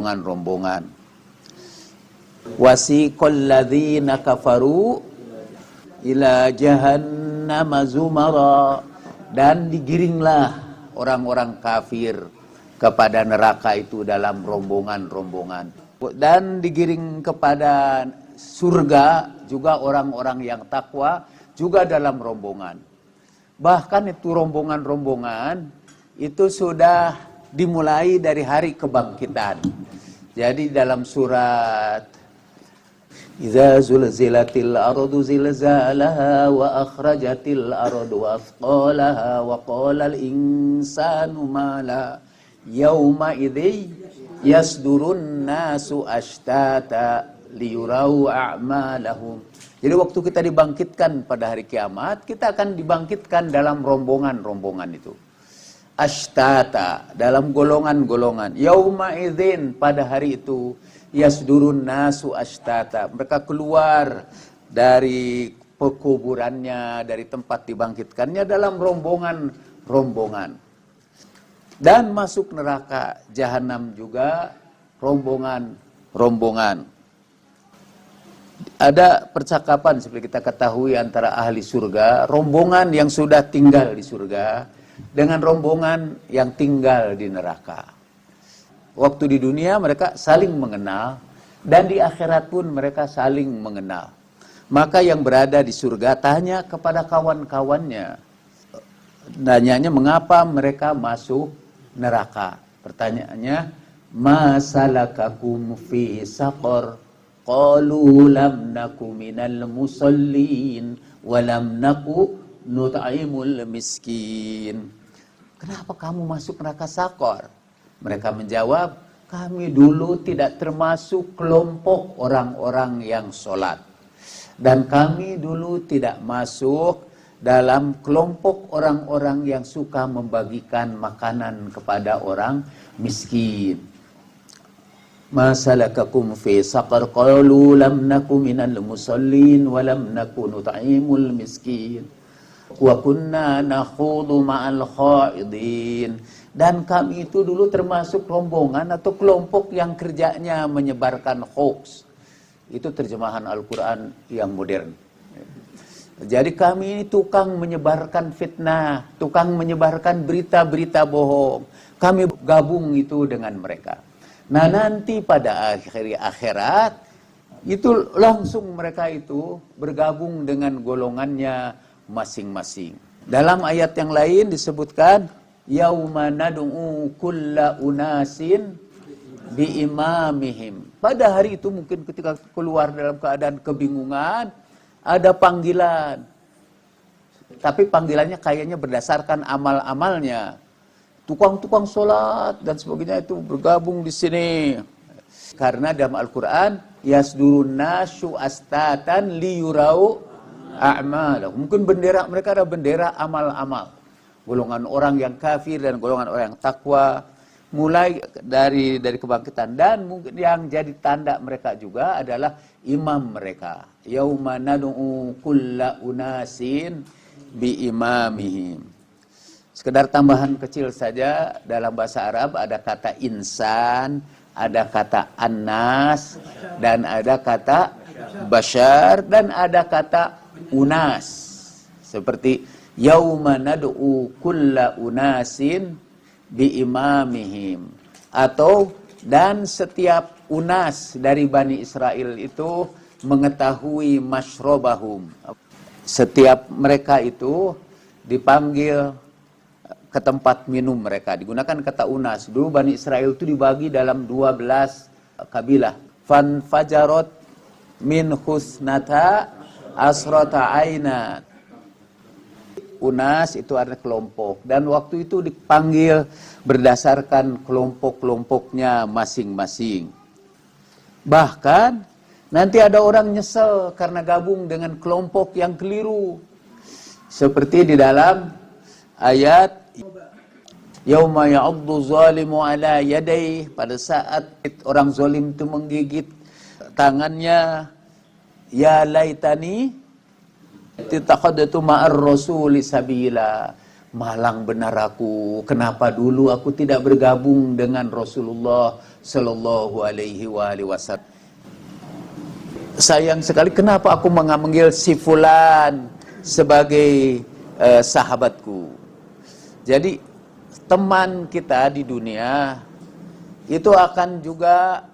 rombongan. Wasiqal ladzina kafaru ila jahannama zumara, dan digiringlah orang-orang kafir kepada neraka itu dalam rombongan-rombongan. Dan digiring kepada surga juga orang-orang yang takwa juga dalam rombongan. Bahkan itu rombongan-rombongan itu sudah dimulai dari hari kebangkitan. Jadi dalam surat Idza zulzilatil ardu zilzalaha wa akhrajatil ardu athqalaha wa qala al insanu ma la yauma idzi yasdurun nasu ashtata liyurau a'malahum. Jadi waktu kita dibangkitkan pada hari kiamat, kita akan dibangkitkan dalam rombongan-rombongan itu. Ashtata, dalam golongan-golongan. Yauma idzin, pada hari itu, yasdurun nasu ashtata. Mereka keluar dari pekuburannya, dari tempat dibangkitkannya dalam rombongan-rombongan. Dan masuk neraka jahanam juga rombongan-rombongan. Ada percakapan seperti kita ketahui antara ahli surga, rombongan yang sudah tinggal di surga dengan rombongan yang tinggal di neraka. Waktu di dunia mereka saling mengenal, dan di akhirat pun mereka saling mengenal. Maka yang berada di surga tanya kepada kawan-kawannya, nanyanya mengapa mereka masuk neraka. Pertanyaannya, ma salakakum fi saqar? Qalu lam naku minal musallin wa lam naku nut'imul miskin. Kenapa kamu masuk neraka Sakor? Mereka menjawab, kami dulu tidak termasuk kelompok orang-orang yang sholat. Dan kami dulu tidak masuk dalam kelompok orang-orang yang suka membagikan makanan kepada orang miskin. Masalakakum fi saqar? Qalu lam naku minal musallin wa lam naku nut'imul miskin wa kunna nakhudu ma'al khaidin. Dan kami itu dulu termasuk rombongan atau kelompok yang kerjanya menyebarkan hoax. Itu terjemahan Al-Quran yang modern. Jadi kami ini tukang menyebarkan fitnah, tukang menyebarkan berita-berita bohong. Kami gabung itu dengan mereka. Nah nanti pada akhirat itu langsung mereka itu bergabung dengan golongannya masing-masing. Dalam ayat yang lain disebutkan, yauma nad'u kulla unasin biimamihim. Pada hari itu mungkin ketika keluar dalam keadaan kebingungan, ada panggilan. Tapi panggilannya kayaknya berdasarkan amal-amalnya. Tukang-tukang sholat dan sebagainya itu bergabung di sini. Karena dalam Al-Quran, yasdurun nasu astatan liyurau a'malah. Mungkin bendera mereka ada bendera amal-amal. Golongan orang yang kafir dan golongan orang yang takwa. Mulai dari kebangkitan. Dan mungkin yang jadi tanda mereka juga adalah imam mereka. Yauma nad'u kulla unasin bi imamihim. Sekedar tambahan kecil saja, dalam bahasa Arab ada kata insan, ada kata annas, dan ada kata bashar, dan ada kata unas. Seperti yauma nad'u kulla unasin biimamihim. Atau dan setiap unas dari Bani Israel itu mengetahui mashrobahum. Setiap mereka itu dipanggil ke tempat minum mereka. Digunakan kata unas. Dulu Bani Israel itu dibagi dalam 12 kabilah. Fan fajarot min husnata asrota aina. Unas itu ada kelompok. Dan waktu itu dipanggil berdasarkan kelompok-kelompoknya masing-masing. Bahkan nanti ada orang nyesel karena gabung dengan kelompok yang keliru. Seperti di dalam ayat yauma ya'addu zalimu ala yadayhi, pada saat orang zalim itu menggigit tangannya, ya laitani titakhadtu ma'ar rasuli sabila. Malang benar aku, kenapa dulu aku tidak bergabung dengan Rasulullah Sallallahu alaihi wasallam. Sayang sekali kenapa aku memanggil si fulan sebagai sahabatku. Jadi teman kita di dunia itu akan juga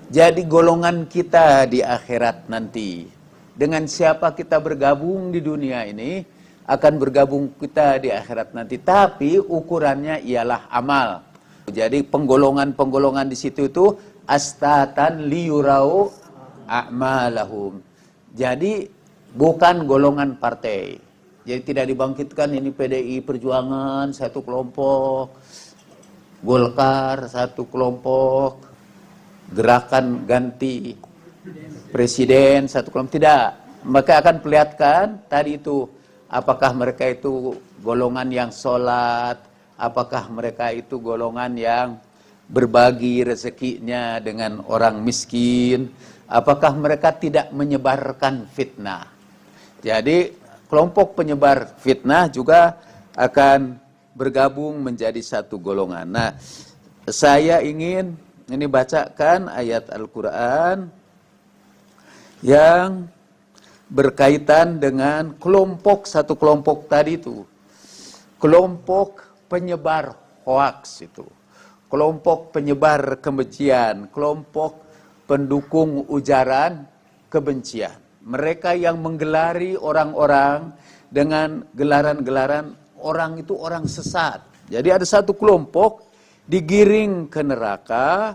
jadi golongan kita di akhirat nanti. Dengan siapa kita bergabung di dunia ini akan bergabung kita di akhirat nanti. Tapi ukurannya ialah amal. Jadi penggolongan-penggolongan di situ itu astatan liyurau a'malahum. Jadi bukan golongan partai. Jadi tidak dibangkitkan ini PDI Perjuangan satu kelompok, Golkar satu kelompok, Gerakan Ganti Presiden satu kelompok. Tidak. Maka akan perlihatkan tadi itu apakah mereka itu golongan yang sholat, apakah mereka itu golongan yang berbagi rezekinya dengan orang miskin, apakah mereka tidak menyebarkan fitnah. Jadi kelompok penyebar fitnah juga akan bergabung menjadi satu golongan. Nah, saya ingin ini bacakan ayat Al-Quran yang berkaitan dengan satu kelompok tadi itu. Kelompok penyebar hoaks itu. Kelompok penyebar kebencian, kelompok pendukung ujaran kebencian. Mereka yang menggelari orang-orang dengan gelaran-gelaran orang itu orang sesat. Jadi ada satu kelompok digiring ke neraka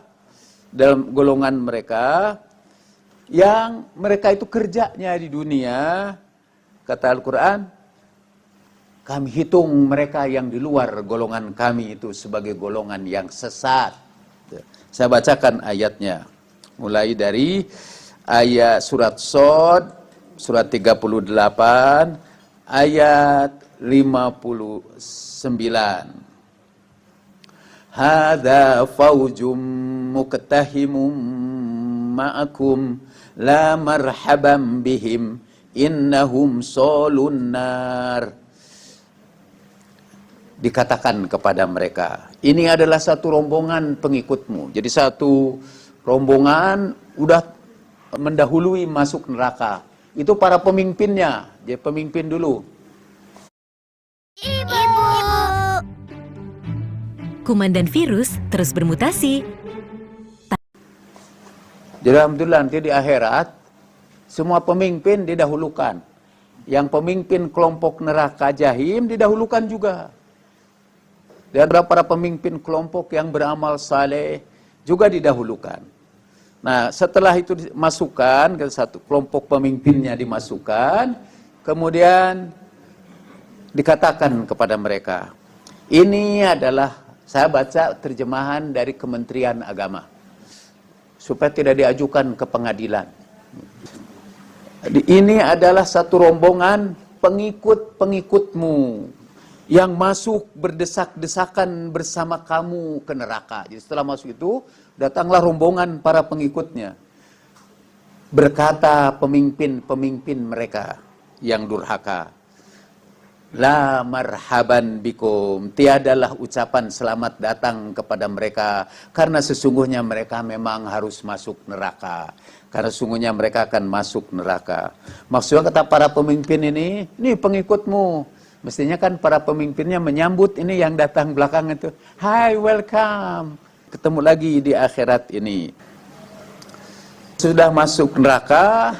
dalam golongan mereka yang mereka itu kerjanya di dunia, kata Al-Quran, kami hitung mereka yang di luar golongan kami itu sebagai golongan yang sesat. Saya bacakan ayatnya. Mulai dari ayat surat Shad, surat 38, ayat 59. Hadza faujum muqtahimum ma'akum la marhaban bihim innahum salun nar. Dikatakan kepada mereka, ini adalah satu rombongan pengikutmu. Jadi satu rombongan udah mendahului masuk neraka. Itu para pemimpinnya. Jadi pemimpin dulu. Ibu. Kuman dan virus terus bermutasi. Jadi alhamdulillah nanti di akhirat semua pemimpin didahulukan. Yang pemimpin kelompok neraka jahim didahulukan juga. Dan para pemimpin kelompok yang beramal saleh juga didahulukan. Nah, setelah itu dimasukkan ke satu kelompok pemimpinnya dimasukkan, kemudian dikatakan kepada mereka, ini adalah, saya baca terjemahan dari Kementerian Agama, supaya tidak diajukan ke pengadilan. Ini adalah satu rombongan pengikut-pengikutmu yang masuk berdesak-desakan bersama kamu ke neraka. Jadi setelah masuk itu, datanglah rombongan para pengikutnya. Berkata pemimpin-pemimpin mereka yang durhaka, la marhaban bikum, tiadalah ucapan selamat datang kepada mereka, karena sesungguhnya mereka memang harus masuk neraka. Karena sesungguhnya mereka akan masuk neraka. Maksudnya kata para pemimpin ini pengikutmu. Mestinya kan para pemimpinnya menyambut ini yang datang belakang itu. Hai, welcome. Ketemu lagi di akhirat ini. Sudah masuk neraka,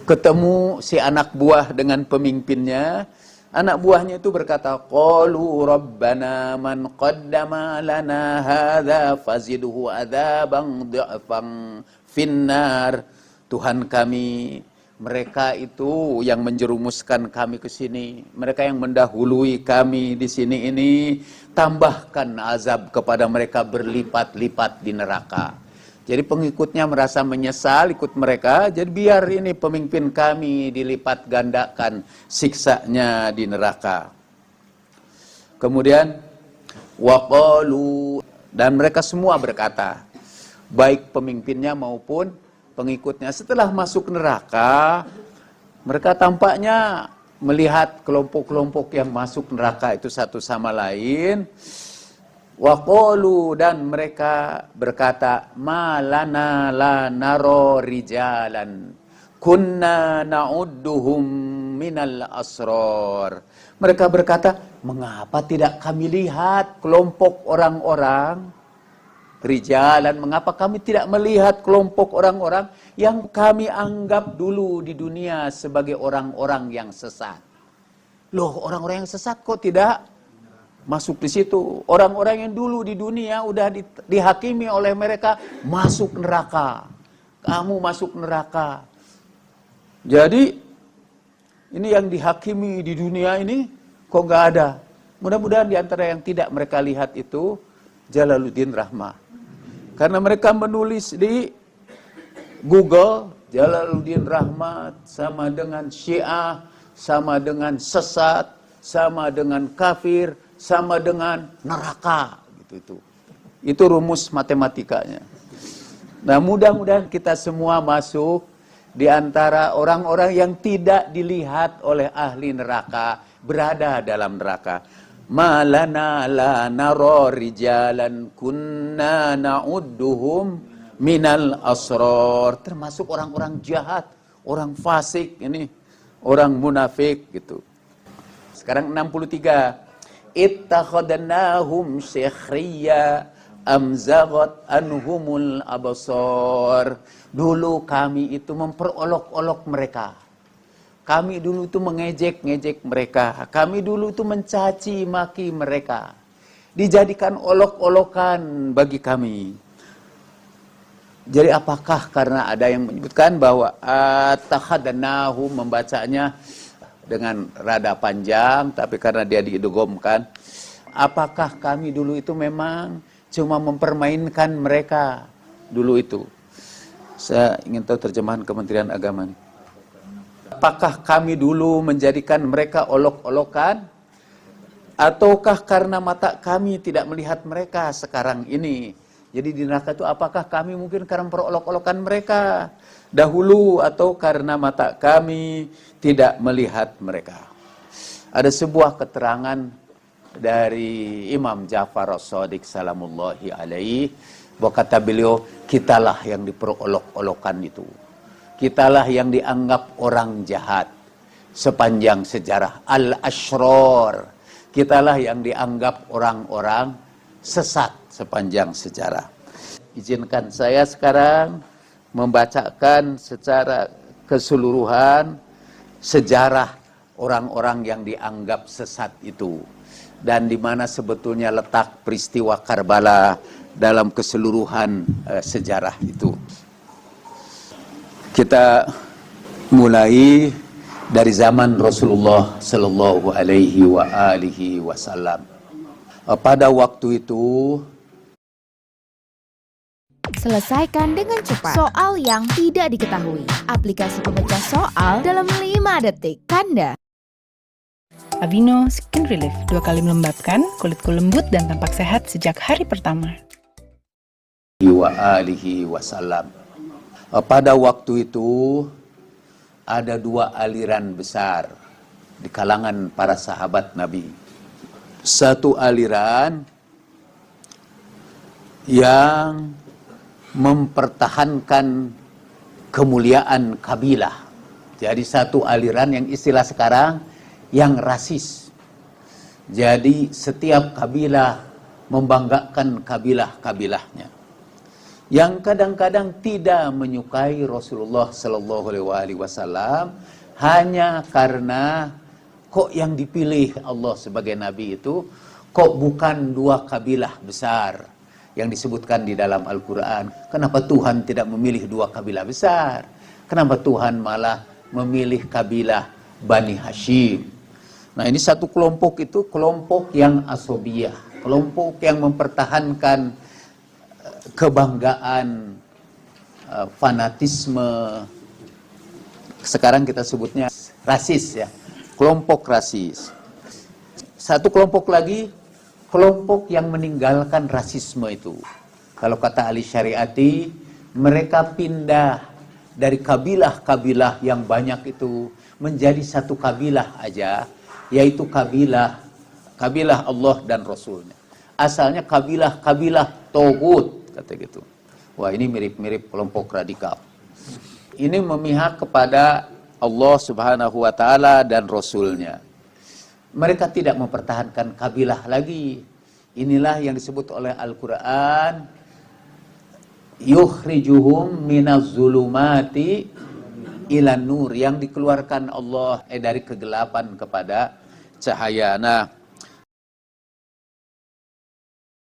ketemu si anak buah dengan pemimpinnya. Anak buahnya itu berkata, qalu rabbana man qaddama lana hadza fazidhu adzaban dha'fan finnar. Tuhan kami, mereka itu yang menjerumuskan kami ke sini, mereka yang mendahului kami di sini ini, tambahkan azab kepada mereka berlipat-lipat di neraka. Jadi pengikutnya merasa menyesal ikut mereka, jadi biar ini pemimpin kami dilipat gandakan siksanya di neraka. Kemudian waqalu, dan mereka semua berkata, baik pemimpinnya maupun pengikutnya, setelah masuk neraka, mereka tampaknya melihat kelompok-kelompok yang masuk neraka itu satu sama lain. Wa qalu, dan mereka berkata, ma lana la naro rijalan kunna na'udduhum minal asrar. Mereka berkata, mengapa tidak kami lihat kelompok orang-orang rijalan, mengapa kami tidak melihat kelompok orang-orang yang kami anggap dulu di dunia sebagai orang-orang yang sesat. Loh, orang-orang yang sesat kok tidak masuk di situ? Orang-orang yang dulu di dunia udah dihakimi oleh mereka masuk neraka. Kamu masuk neraka. Jadi ini yang dihakimi di dunia ini kok nggak ada. Mudah-mudahan di antara yang tidak mereka lihat itu Jalaluddin Rahmah. Karena mereka menulis di Google, Jalaluddin Rahmat sama dengan Syiah, sama dengan sesat, sama dengan kafir, sama dengan neraka. Gitu. Itu rumus matematikanya. Nah, mudah-mudahan kita semua masuk di antara orang-orang yang tidak dilihat oleh ahli neraka, berada dalam neraka. Malana la naro rijalan kunna na'udduhum minal asrar. Termasuk orang-orang jahat, orang fasik ini, orang munafik gitu. Sekarang 63. Ittakhadnahum syikhriya amzagat anhumul abasar. Dulu kami itu memperolok-olok mereka. Kami dulu itu mengejek-ngejek mereka. Kami dulu itu mencaci maki mereka. Dijadikan olok-olokan bagi kami. Jadi apakah karena ada yang menyebutkan bahwa takhadnahum, membacanya dengan rada panjang, tapi karena dia diidghamkan, apakah kami dulu itu memang cuma mempermainkan mereka dulu itu? Saya ingin tahu terjemahan Kementerian Agama nih. Apakah kami dulu menjadikan mereka olok-olokan? Ataukah karena mata kami tidak melihat mereka sekarang ini? Jadi di neraka itu apakah kami mungkin karena memperolok-olokan mereka dahulu, atau karena mata kami tidak melihat mereka? Ada sebuah keterangan dari Imam Ja'far As-Shadiq salamullahi alaihi, bahwa kata beliau, kitalah yang diperolok-olokan itu. Kitalah yang dianggap orang jahat sepanjang sejarah. Al-Ashror. Kitalah yang dianggap orang-orang sesat sepanjang sejarah. Izinkan saya sekarang membacakan secara keseluruhan sejarah orang-orang yang dianggap sesat itu. Dan di mana sebetulnya letak peristiwa Karbala dalam keseluruhan sejarah itu. Kita mulai dari zaman Rasulullah sallallahu alaihi wa alihi wasallam. Pada waktu itu, selesaikan dengan cepat soal yang tidak diketahui. Aplikasi pemecah soal dalam 5 detik. Tanda. Aveeno Skin Relief 2 kali melembabkan, kulitku lembut dan tampak sehat sejak hari pertama. Wa alihi wasallam. Pada waktu itu ada 2 aliran besar di kalangan para sahabat Nabi. Satu aliran yang mempertahankan kemuliaan kabilah. Jadi satu aliran yang istilah sekarang yang rasis. Jadi setiap kabilah membanggakan kabilah-kabilahnya. Yang kadang-kadang tidak menyukai Rasulullah sallallahu alaihi wasallam hanya karena kok yang dipilih Allah sebagai nabi itu kok bukan 2 kabilah besar yang disebutkan di dalam Al-Qur'an. Kenapa Tuhan tidak memilih 2 kabilah besar? Kenapa Tuhan malah memilih kabilah Bani Hashim? Nah, ini satu kelompok itu kelompok yang asobiyah, kelompok yang mempertahankan kebanggaan, fanatisme. Sekarang kita sebutnya rasis ya, kelompok rasis. Satu kelompok lagi, kelompok yang meninggalkan rasisme itu. Kalau kata Ali Syariati, mereka pindah dari kabilah-kabilah yang banyak itu menjadi satu kabilah aja, yaitu kabilah Allah dan Rasulnya. asalnya kabilah Togut, kata gitu. Wah, ini mirip-mirip kelompok radikal. Ini memihak kepada Allah Subhanahu wa Ta'ala dan Rasulnya. Mereka tidak mempertahankan kabilah lagi. Inilah yang disebut oleh Al-Quran, yukhrijuhum minaz zulumati ilan nur, yang dikeluarkan Allah dari kegelapan kepada cahaya. Nah,